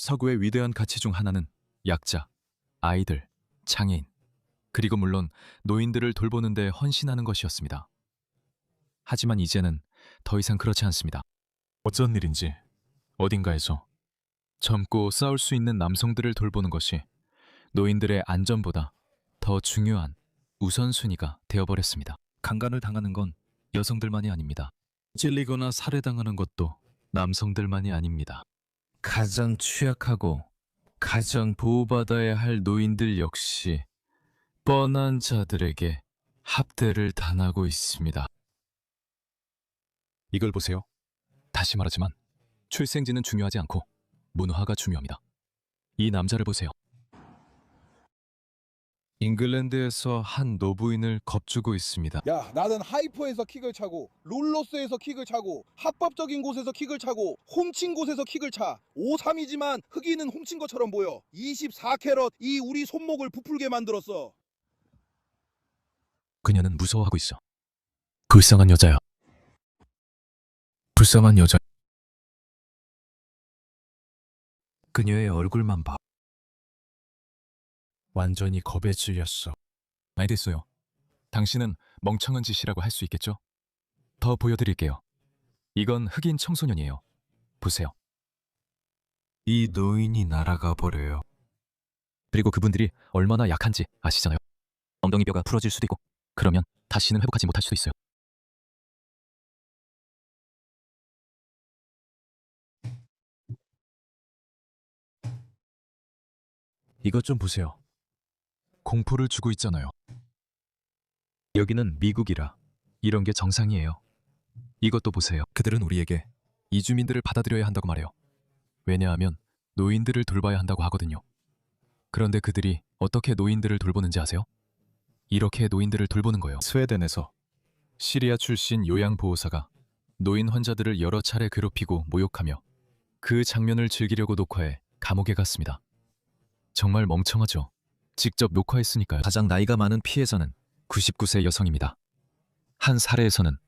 서구의 위대한 가치 중 하나는 약자, 아이들, 장애인, 그리고 물론 노인들을 돌보는 데 헌신하는 것이었습니다. 하지만 이제는 더 이상 그렇지 않습니다. 어쩐 일인지 어딘가에서 젊고 싸울 수 있는 남성들을 돌보는 것이 노인들의 안전보다 더 중요한 우선순위가 되어버렸습니다. 강간을 당하는 건 여성들만이 아닙니다. 찔리거나 살해당하는 것도 남성들만이 아닙니다. 가장 취약하고 가장 보호받아야 할 노인들 역시 뻔한 자들에게 학대를 당하고 있습니다. 이걸 보세요. 다시 말하지만 출생지는 중요하지 않고 문화가 중요합니다. 이 남자를 보세요. 잉글랜드에서 한 노부인을 겁주고 있습니다. 야, 나는 하이퍼에서 킥을 차고 롤러스에서 킥을 차고 합법적인 곳에서 킥을 차고 훔친 곳에서 킥을 차. 5-3이지만 흑인은 훔친 것처럼 보여. 24캐럿 이 우리 손목을 부풀게 만들었어. 그녀는 무서워하고 있어. 불쌍한 여자야. 불쌍한 여자. 그녀의 얼굴만 봐. 완전히 겁에 질렸어. 알겠어요. 당신은 멍청한 짓이라고 할 수 있겠죠? 더 보여드릴게요. 이건 흑인 청소년이에요. 보세요. 이 노인이 날아가 버려요. 그리고 그분들이 얼마나 약한지 아시잖아요. 엉덩이 뼈가 부러질 수도 있고 그러면 다시는 회복하지 못할 수도 있어요. 이것 좀 보세요. 공포를 주고 있잖아요. 여기는 미국이라 이런 게 정상이에요. 이것도 보세요. 그들은 우리에게 이주민들을 받아들여야 한다고 말해요. 왜냐하면 노인들을 돌봐야 한다고 하거든요. 그런데 그들이 어떻게 노인들을 돌보는지 아세요? 이렇게 노인들을 돌보는 거예요. 스웨덴에서 시리아 출신 요양보호사가 노인 환자들을 여러 차례 괴롭히고 모욕하며 그 장면을 즐기려고 녹화해 감옥에 갔습니다. 정말 멍청하죠. 직접 녹화했으니까요. 가장 나이가 많은 피해자는 99세 여성입니다. 한 사례에서는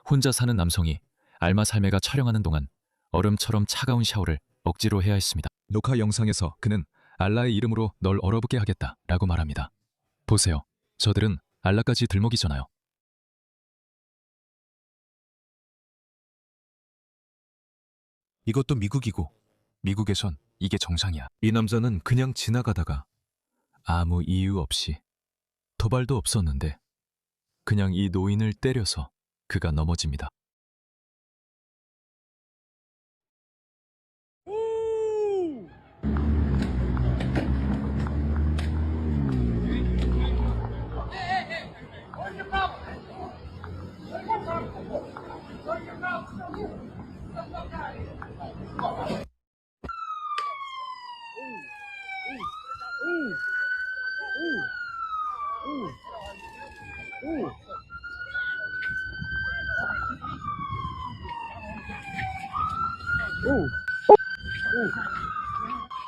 혼자 사는 남성이 알마 살메가 촬영하는 동안 얼음처럼 차가운 샤워를 억지로 해야 했습니다. 녹화 영상에서 그는 알라의 이름으로 널 얼어붙게 하겠다 라고 말합니다. 보세요. 저들은 알라까지 들먹이잖아요. 이것도 미국이고 미국에선 이게 정상이야. 이 남자는 그냥 지나가다가 아무 이유 없이 도발도 없었는데 그냥 이 노인을 때려서 그가 넘어집니다.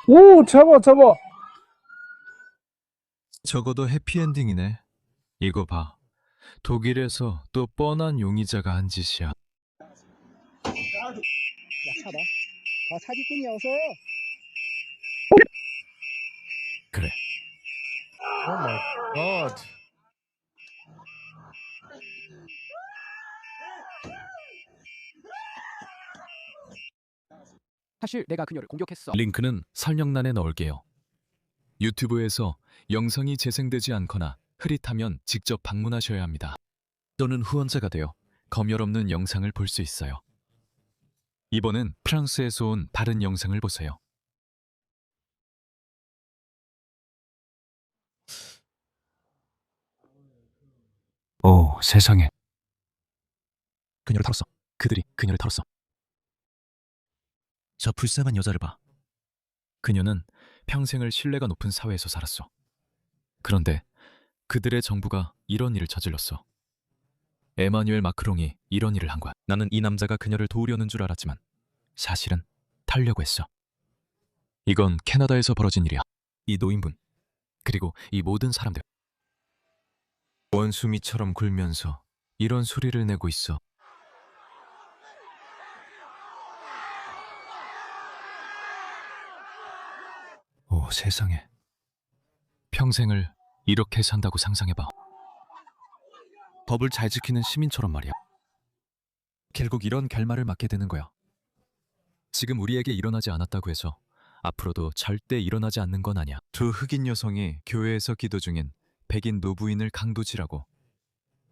오, 잡아, 잡아. 적어도 해피엔딩이네. 이거 봐. 독일에서 또 뻔한 용의자가 한 짓이야. 야, 차봐. 다 사기꾼이야, 어서. 그래. 오 마이 갓. 사실 내가 그녀를 공격했어. 링크는 설명란에 넣을게요. 유튜브에서 영상이 재생되지 않거나 흐릿하면 직접 방문하셔야 합니다. 또는 후원자가 되어 검열 없는 영상을 볼 수 있어요. 이번엔 프랑스에서 온 다른 영상을 보세요. 오, 세상에. 그녀를 털었어. 그들이 그녀를 털었어. 저 불쌍한 여자를 봐. 그녀는 평생을 신뢰가 높은 사회에서 살았어. 그런데 그들의 정부가 이런 일을 저질렀어. 에마뉴엘 마크롱이 이런 일을 한 거야. 나는 이 남자가 그녀를 도우려는 줄 알았지만 사실은 털려고 했어. 이건 캐나다에서 벌어진 일이야. 이 노인분, 그리고 이 모든 사람들. 원수미처럼 굴면서 이런 소리를 내고 있어. 오, 세상에. 평생을 이렇게 산다고 상상해봐. 법을 잘 지키는 시민처럼 말이야. 결국 이런 결말을 맞게 되는 거야. 지금 우리에게 일어나지 않았다고 해서 앞으로도 절대 일어나지 않는 건 아니야. 두 흑인 여성이 교회에서 기도 중인 백인 노부인을 강도질하고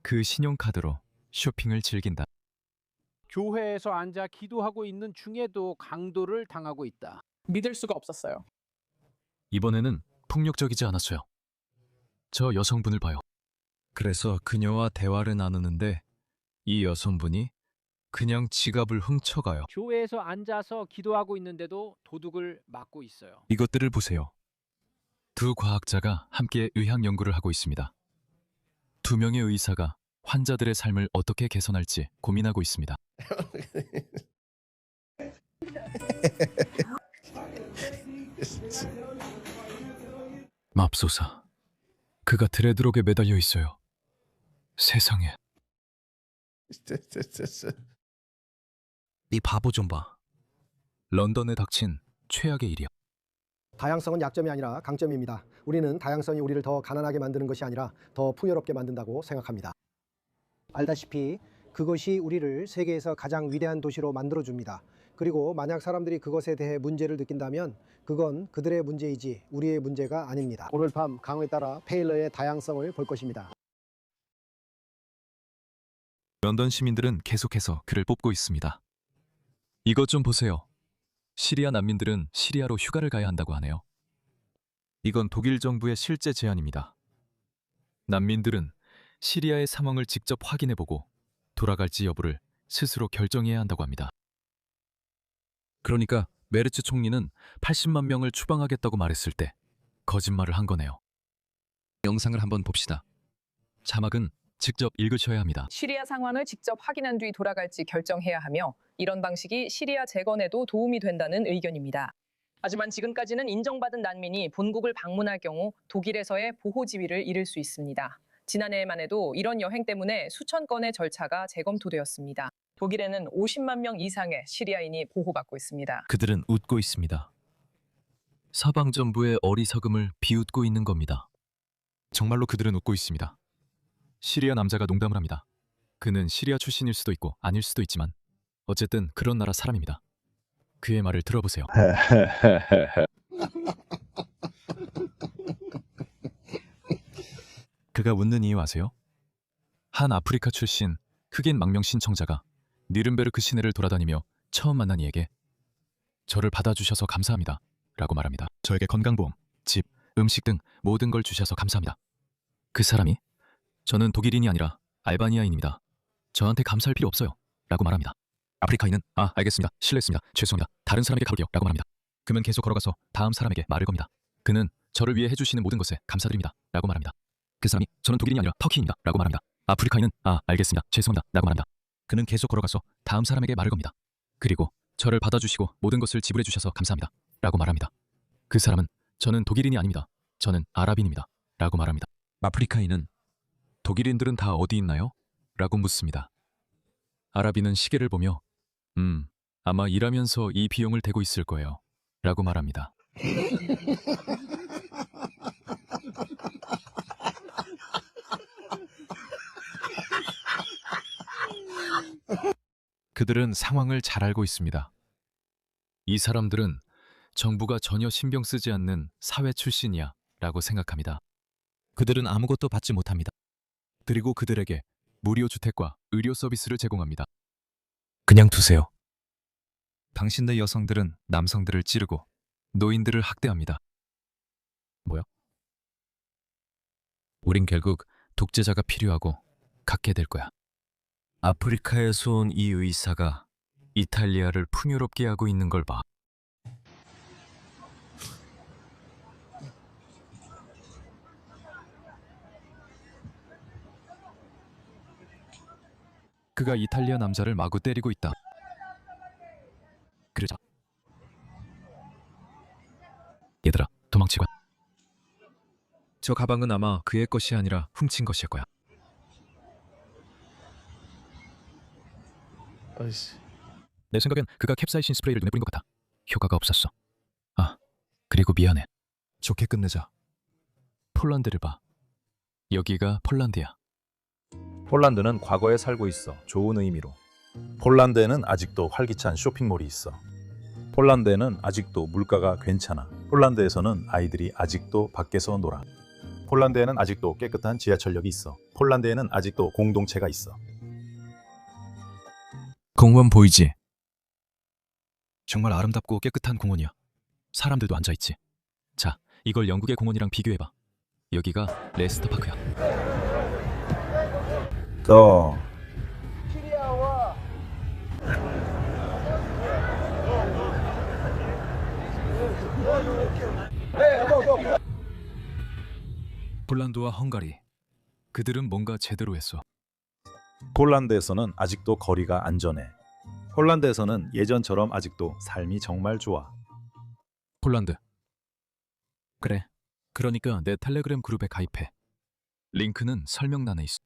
그 신용카드로 쇼핑을 즐긴다. 교회에서 앉아 기도하고 있는 중에도 강도를 당하고 있다. 믿을 수가 없었어요. 이번에는 폭력적이지 않았어요. 저 여성분을 봐요. 그래서 그녀와 대화를 나누는데 이 여성분이 그냥 지갑을 훔쳐가요. 교회에서 앉아서 기도하고 있는데도 도둑을 맞고 있어요. 이것들을 보세요. 두 과학자가 함께 의학 연구를 하고 있습니다. 두 명의 의사가 환자들의 삶을 어떻게 개선할지 고민하고 있습니다. 맙소사, 그가 드레드록에 매달려 있어요. 세상에. 이 바보 좀 봐. 런던에 닥친 최악의 일이야. 다양성은 약점이 아니라 강점입니다. 우리는 다양성이 우리를 더 가난하게 만드는 것이 아니라 더 풍요롭게 만든다고 생각합니다. 알다시피 그것이 우리를 세계에서 가장 위대한 도시로 만들어줍니다. 그리고 만약 사람들이 그것에 대해 문제를 느낀다면 그건 그들의 문제이지 우리의 문제가 아닙니다. 오늘 밤 강호에 따라 페일러의 다양성을 볼 것입니다. 런던 시민들은 계속해서 그를 뽑고 있습니다. 이것 좀 보세요. 시리아 난민들은 시리아로 휴가를 가야 한다고 하네요. 이건 독일 정부의 실제 제안입니다. 난민들은 시리아의 상황을 직접 확인해보고 돌아갈지 여부를 스스로 결정해야 한다고 합니다. 그러니까 메르츠 총리는 80만 명을 추방하겠다고 말했을 때 거짓말을 한 거네요. 영상을 한번 봅시다. 자막은 직접 읽으셔야 합니다. 시리아 상황을 직접 확인한 뒤 돌아갈지 결정해야 하며 이런 방식이 시리아 재건에도 도움이 된다는 의견입니다. 하지만 지금까지는 인정받은 난민이 본국을 방문할 경우 독일에서의 보호 지위를 잃을 수 있습니다. 지난해에만 해도 이런 여행 때문에 수천 건의 절차가 재검토되었습니다. 독일에는 50만 명 이상의 시리아인이 보호받고 있습니다. 그들은 웃고 있습니다. 서방 정부의 어리석음을 비웃고 있는 겁니다. 정말로 그들은 웃고 있습니다. 시리아 남자가 농담을 합니다. 그는 시리아 출신일 수도 있고 아닐 수도 있지만 어쨌든 그런 나라 사람입니다. 그의 말을 들어보세요. 그가 웃는 이유 아세요? 한 아프리카 출신 흑인 망명 신청자가 니른베르크 시내를 돌아다니며 처음 만난 이에게 저를 받아주셔서 감사합니다 라고 말합니다. 저에게 건강보험, 집, 음식 등 모든 걸 주셔서 감사합니다. 그 사람이 저는 독일인이 아니라 알바니아인입니다. 저한테 감사할 필요 없어요 라고 말합니다. 아프리카인은 알겠습니다. 실례했습니다. 죄송합니다. 다른 사람에게 가볼게요 라고 말합니다. 그는 계속 걸어가서 다음 사람에게 말을 겁니다. 그는 저를 위해 해주시는 모든 것에 감사드립니다 라고 말합니다. 그 사람이 저는 독일인이 아니라 터키인입니다 라고 말합니다. 아프리카인은 알겠습니다. 죄송합니다 라고 말합니다. 그는 계속 걸어가서 다음 사람에게 말을 겁니다. 그리고 저를 받아주시고 모든 것을 지불해 주셔서 감사합니다 라고 말합니다. 그 사람은 저는 독일인이 아닙니다. 저는 아랍인입니다 라고 말합니다. 아프리카인은 독일인들은 다 어디 있나요? 라고 묻습니다. 아랍인은 시계를 보며 아마 일하면서 이 비용을 대고 있을 거예요 라고 말합니다. 그들은 상황을 잘 알고 있습니다. 이 사람들은 정부가 전혀 신경 쓰지 않는 사회 출신이야 라고 생각합니다. 그들은 아무것도 받지 못합니다. 그리고 그들에게 무료 주택과 의료 서비스를 제공합니다. 그냥 두세요. 당신네 여성들은 남성들을 찌르고 노인들을 학대합니다. 뭐야? 우린 결국 독재자가 필요하고 갖게 될 거야. 아프리카에서 온 이 의사가 이탈리아를 풍요롭게 하고 있는 걸 봐. 그가 이탈리아 남자를 마구 때리고 있다. 그러자 얘들아, 도망치고. 저 가방은 아마 그의 것이 아니라 훔친 것일 거야. 아이씨. 내 생각엔 그가 캡사이신 스프레이를 눈에 뿌린 것 같아. 효과가 없었어. 그리고 미안해. 좋게 끝내자. 폴란드를 봐. 여기가 폴란드야. 폴란드는 과거에 살고 있어. 좋은 의미로. 폴란드에는 아직도 활기찬 쇼핑몰이 있어. 폴란드에는 아직도 물가가 괜찮아. 폴란드에서는 아이들이 아직도 밖에서 놀아. 폴란드에는 아직도 깨끗한 지하철역이 있어. 폴란드에는 아직도 공동체가 있어. 공원 보이지? 정말 아름답고 깨끗한 공원이야. 사람들도 앉아있지. 자, 이걸 영국의 공원이랑 비교해봐. 여기가 레스터 파크야. 더 폴란드와 헝가리. 그들은 뭔가 제대로 했어. 폴란드에서는 아직도 거리가 안전해. 폴란드에서는 예전처럼 아직도 삶이 정말 좋아. 폴란드. 그래. 그러니까 내 텔레그램 그룹에 가입해. 링크는 설명란에 있어.